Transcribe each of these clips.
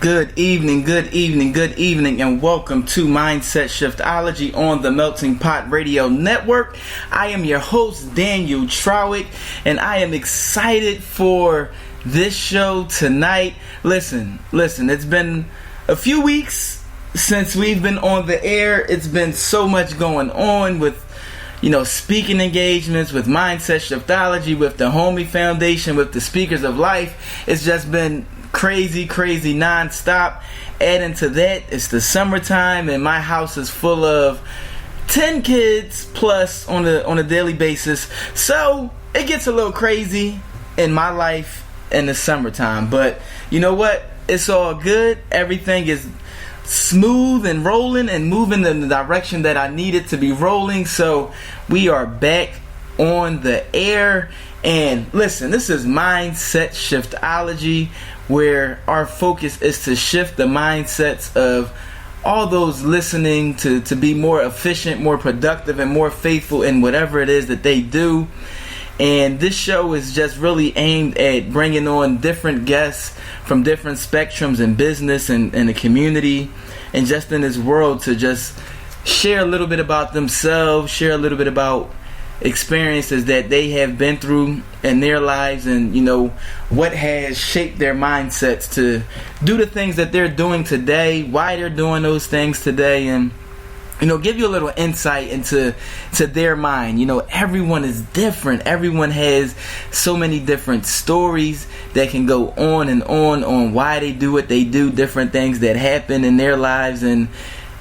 Good evening, and welcome to Mindset Shiftology on the Melting Pot Radio Network. I am your host, Daniel Trowick, and I am excited for this show tonight. Listen, it's been a few weeks since we've been on the air. It's been so much going on with, speaking engagements, with Mindset Shiftology, with the Homie Foundation, with the Speakers of Life. It's just been crazy non-stop. Adding to that, it's the summertime and my house is full of 10 kids plus on a daily basis, so it gets a little crazy in my life in the summertime. But you know what, it's all good. Everything is smooth and rolling and moving in the direction that I need it to be rolling. So we are back on the air, and listen, this is Mindset Shiftology, where our focus is to shift the mindsets of all those listening to be more efficient, more productive, and more faithful in whatever it is that they do. And this show is just really aimed at bringing on different guests from different spectrums in business and the community and just in this world to just share a little bit about themselves, share a little bit about experiences that they have been through in their lives, and what has shaped their mindsets to do the things that they're doing today, why they're doing those things today, and give you a little insight into their mind. Everyone is different. Everyone has so many different stories that can go on and on why they do what they do, different things that happen in their lives. And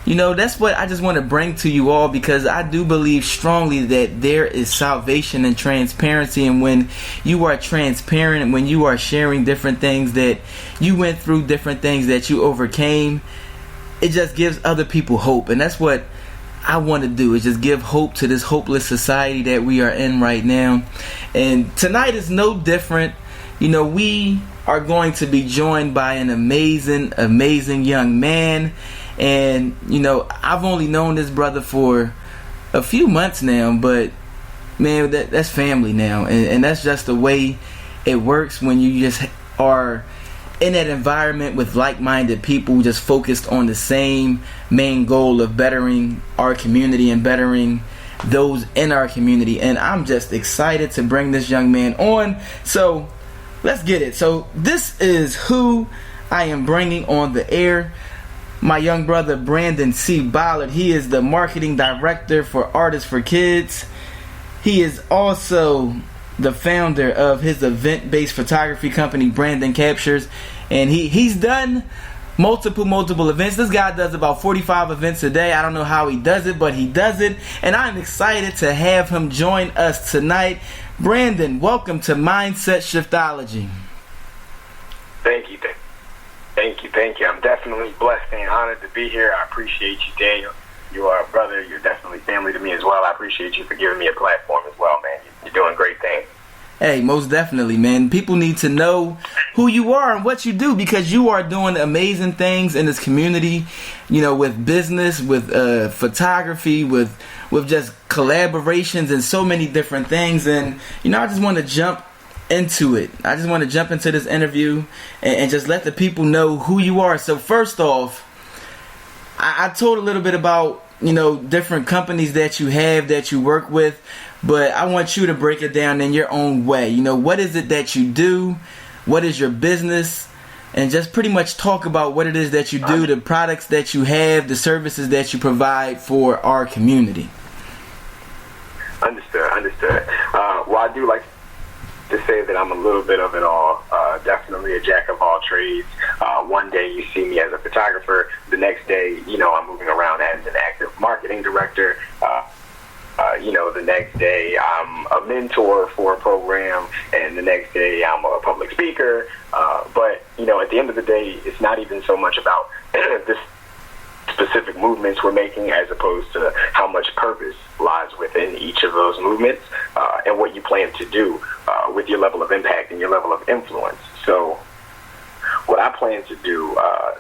that's what I just want to bring to you all, because I do believe strongly that there is salvation and transparency. And when you are transparent and when you are sharing different things that you went through, different things that you overcame, it just gives other people hope. And that's what I want to do, is just give hope to this hopeless society that we are in right now. And tonight is no different. We are going to be joined by an amazing young man. And I've only known this brother for a few months now, but man, that's family now, and that's just the way it works when you just are in that environment with like-minded people just focused on the same main goal of bettering our community and bettering those in our community. And I'm just excited to bring this young man on, so let's get it. So this is who I am bringing on the air. My young brother, Brandon C. Ballard. He is the marketing director for Artists for Kids. He is also the founder of his event-based photography company, BrandonCaptures. And he's done multiple events. This guy does about 45 events a day. I don't know how he does it, but he does it. And I'm excited to have him join us tonight. Brandon, welcome to Mindset Shiftology. Thank you. I'm definitely blessed and honored to be here. I appreciate you, Daniel. You are a brother. You're definitely family to me as well. I appreciate you for giving me a platform as well, man. You're doing great things. Hey, most definitely, man. People need to know who you are and what you do, because you are doing amazing things in this community, with business, with photography, with just collaborations and so many different things. And, I just want to jump into it. I just want to jump into this interview and just let the people know who you are. So first off, I told a little bit about, different companies that you have, that you work with, but I want you to break it down in your own way. What is it that you do? What is your business? And just pretty much talk about what it is that you do, the products that you have, the services that you provide for our community. Understood. Well, I do like to say that I'm a little bit of it all. Definitely a jack of all trades. One day you see me as a photographer. The next day, I'm moving around as an active marketing director. The next day I'm a mentor for a program, and the next day I'm a public speaker. But at the end of the day, it's not even so much about this specific movements we're making, as opposed to how much purpose lies within each of those movements, and what you plan to do with your level of impact and your level of influence. So what I plan to do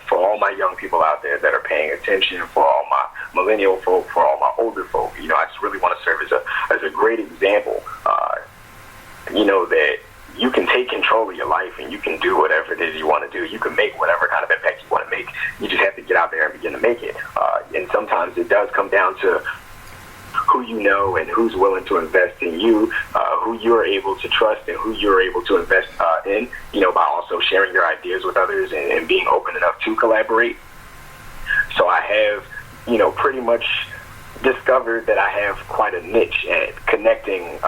for all my young people out there that are paying attention, for all my millennial folk, for all my older folk, I just really want to serve as a great example, that you can take control of your life and you can do whatever it is you want to do. You can make whatever kind of impact you want to make. You just have to get out there and begin to make it. And sometimes it does come down to who you know and who's willing to invest in you, who you're able to trust and who you're able to invest in, by also sharing your ideas with others and being open enough to collaborate. So I have, pretty much discovered that I have quite a niche at connecting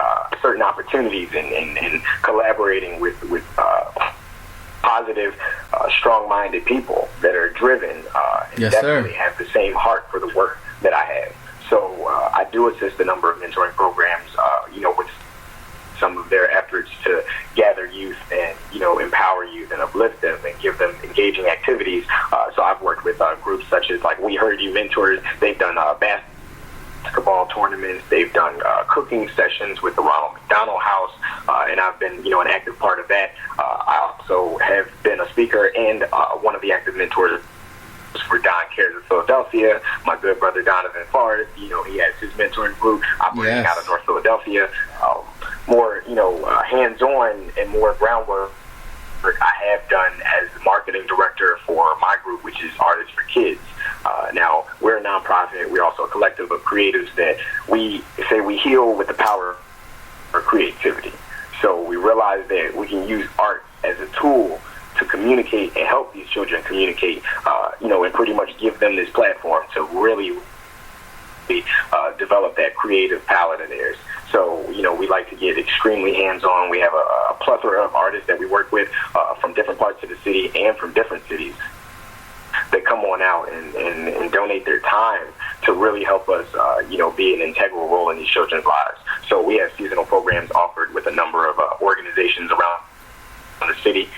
certain opportunities and collaborating with positive, strong-minded people that are driven and Yes, definitely sir. have the same heart for the work that I have. So I do assist a number of mentoring programs, with some of their efforts to gather youth and, empower youth and uplift them and give them engaging activities. So I've worked with groups such as like We Heard You Mentors. They've done basketball tournaments. They've done cooking sessions with the Ronald McDonald House, and I've been, an active part of that. I also have been a speaker and one of the active mentors for Don Cares of Philadelphia. My good brother Donovan Forrest, he has his mentoring group operating Yes. out of North Philadelphia. More, hands-on and more groundwork I have done as the marketing director for my group, which is Artists for Kids. Now, we're a nonprofit. We're also a collective of creatives that we say we heal with the power of creativity. So we realize that we can use art as a tool to communicate and help these children communicate, and pretty much give them this platform to really develop that creative palette of theirs. So, we like to get extremely hands-on. We have a plethora of artists that we work with from different parts of the city and from different cities that come on out and donate their time to really help us, be an integral role in these children's lives. So we have seasonal programs offered with a number of organizations around the city.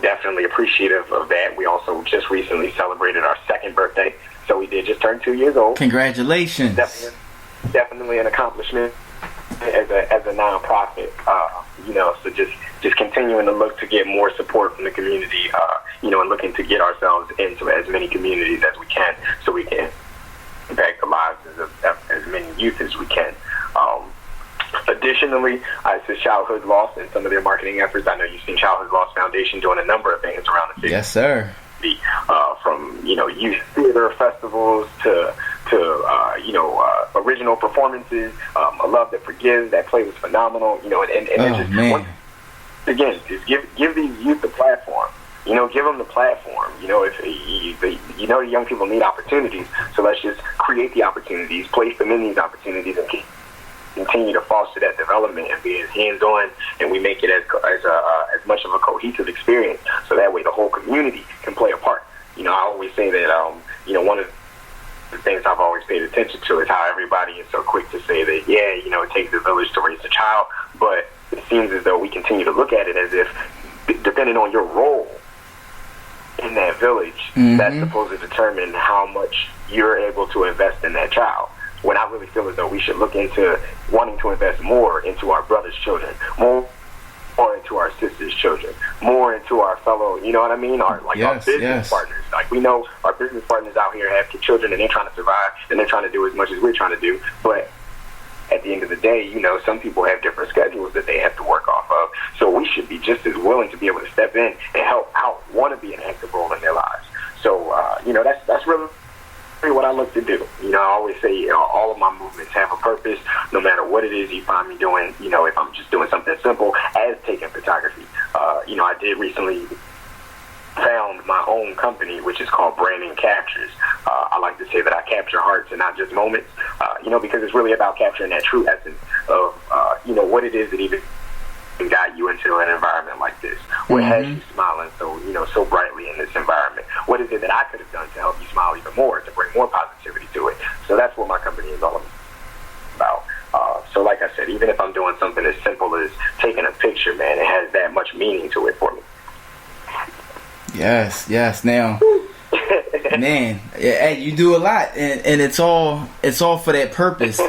Definitely appreciative of that. We also just recently celebrated our second birthday. So we did just turn 2 years old. Congratulations. Definitely an accomplishment as a nonprofit. So just continuing to look to get more support from the community, and looking to get ourselves into as many communities as we can so we can impact the lives of as many youth as we can. Additionally, I assist Childhood Lost in some of their marketing efforts. I know you've seen Childhood Lost Foundation doing a number of things around the city. Yes, sir. From youth theater festivals to original performances. A Love That Forgives, that play was phenomenal. Again, just give these youth the platform. Give them the platform. If the young people need opportunities, so let's just create the opportunities, place them in these opportunities, and continue to foster that development and be as hands-on, and we make it as much of a cohesive experience, so that way the whole community can play a part. I always say that one of the things I've always paid attention to is how everybody is so quick to say that it takes a village to raise a child, but it seems as though we continue to look at it as if depending on your role in that village, that's supposed to determine how much you're able to invest in that child. When I really feel as though we should look into wanting to invest more into our brother's children, more into our sister's children, more into our fellow, our business partners. Like, we know our business partners out here have children and they're trying to survive and they're trying to do as much as we're trying to do. But at the end of the day, some people have different schedules that they have to work off of. So we should be just as willing to be able to step in and help out, want to be an active role in their lives. So, that's really what I look to do. I always say, all of my movements have a purpose, no matter what it is you find me doing. If I'm just doing something simple as taking photography. I did recently found my own company, which is called BrandonCaptures. I like to say that I capture hearts and not just moments, because it's really about capturing that true essence of, what it is that even got you into an environment like this. What has you smiling so brightly in this environment? What is it that I could have done to help you smile even more, to bring more positivity to it? So that's what my company is all about. So like I said, even if I'm doing something as simple as taking a picture, man, it has that much meaning to it for me. Yes. Now, man, hey, you do a lot, and it's all for that purpose,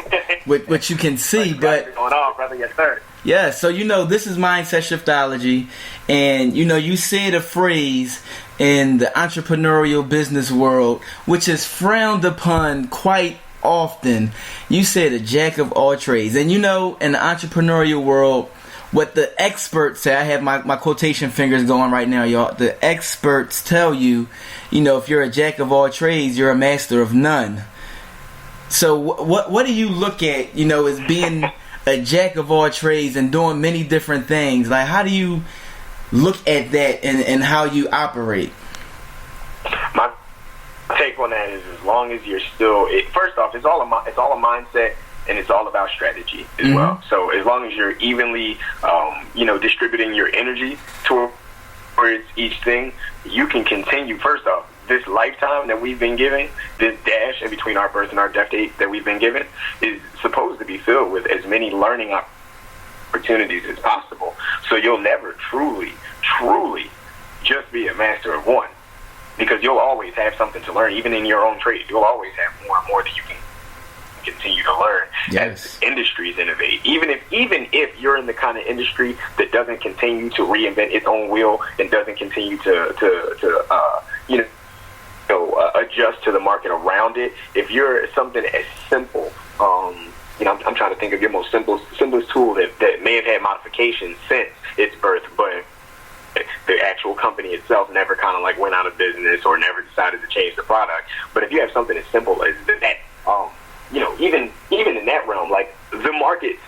which you can see. But going on, brother, yes, sir. Yeah, so this is Mindset Shiftology, and you said a phrase in the entrepreneurial business world which is frowned upon quite often. You said a jack of all trades, and in the entrepreneurial world, what the experts say. I have my quotation fingers going right now, y'all. The experts tell you, if you're a jack of all trades, you're a master of none. So what do you look at, as being a jack of all trades and doing many different things? Like, how do you look at that and how you operate? My take on that is, as long as you're still, first off, it's all a mindset, and it's all about strategy as Mm-hmm. well. So as long as you're evenly, distributing your energy towards each thing, you can continue. First off, this lifetime that we've been given, this dash in between our birth and our death date that we've been given, is supposed to be filled with as many learning opportunities as possible. So you'll never truly just be a master of one, because you'll always have something to learn. Even in your own trade, you'll always have more and more that you can continue to learn. Yes. As industries innovate. Even if you're in the kind of industry that doesn't continue to reinvent its own wheel and doesn't continue to adjust to the market around it. If you're something as simple, I'm trying to think of your most simplest tool that may have had modifications since its birth, but the actual company itself never kind of like went out of business or never decided to change the product. But if you have something as simple as that, even in that realm, like, the markets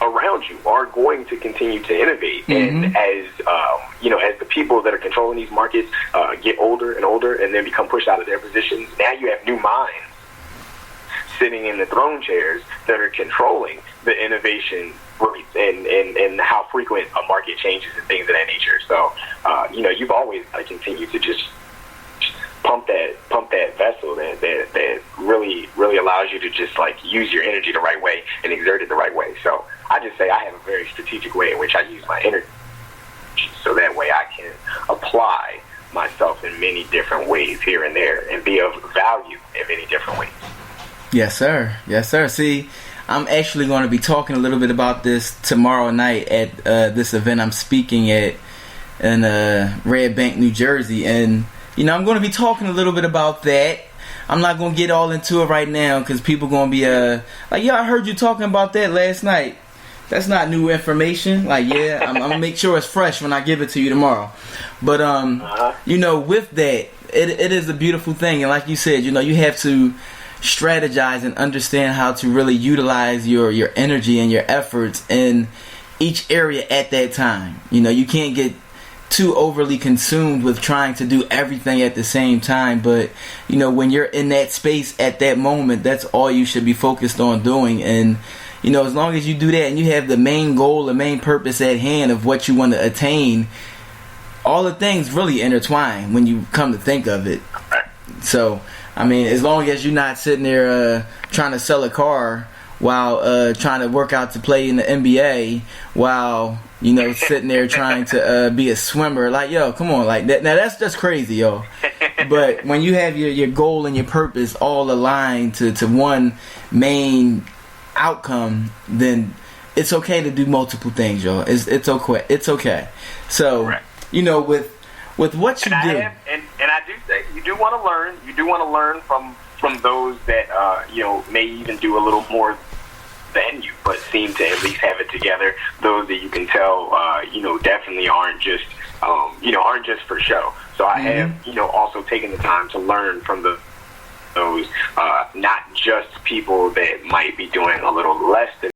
around you are going to continue to innovate. Mm-hmm. And as the people that are controlling these markets get older and older and then become pushed out of their positions, now you have new minds sitting in the throne chairs that are controlling the innovation rates and how frequent a market changes and things of that nature. So, you've always got to continue to just pump that vessel that really allows you to just like use your energy the right way and exert it the right way. So I just say I have a very strategic way in which I use my energy, so that way I can apply myself in many different ways here and there and be of value in many different ways. Yes, sir. Yes, sir. See, I'm actually going to be talking a little bit about this tomorrow night at this event I'm speaking at in Red Bank, New Jersey. And, I'm going to be talking a little bit about that. I'm not going to get all into it right now because people going to be like, I heard you talking about that last night. That's not new information. Like, yeah, I'm going to make sure it's fresh when I give it to you tomorrow. But, with that, it is a beautiful thing. And like you said, you have to strategize and understand how to really utilize your energy and your efforts in each area at that time. You can't get too overly consumed with trying to do everything at the same time, but when you're in that space at that moment, that's all you should be focused on doing. And as long as you do that and you have the main goal, the main purpose at hand of what you want to attain, all the things really intertwine when you come to think of it. So as long as you're not sitting there trying to sell a car while trying to work out to play in the NBA, while sitting there trying to be a swimmer, like, yo, come on, like that. Now that's just crazy, yo. But when you have your goal and your purpose all aligned to one main outcome, then it's okay to do multiple things, yo. It's okay. It's okay. So Correct. With what you do, and I do say you do want to learn. You do want to learn from those that may even do a little more than you, but seem to at least have it together. Those that you can tell, definitely aren't just for show. So I have, also taken the time to learn from those, not just people that might be doing a little less than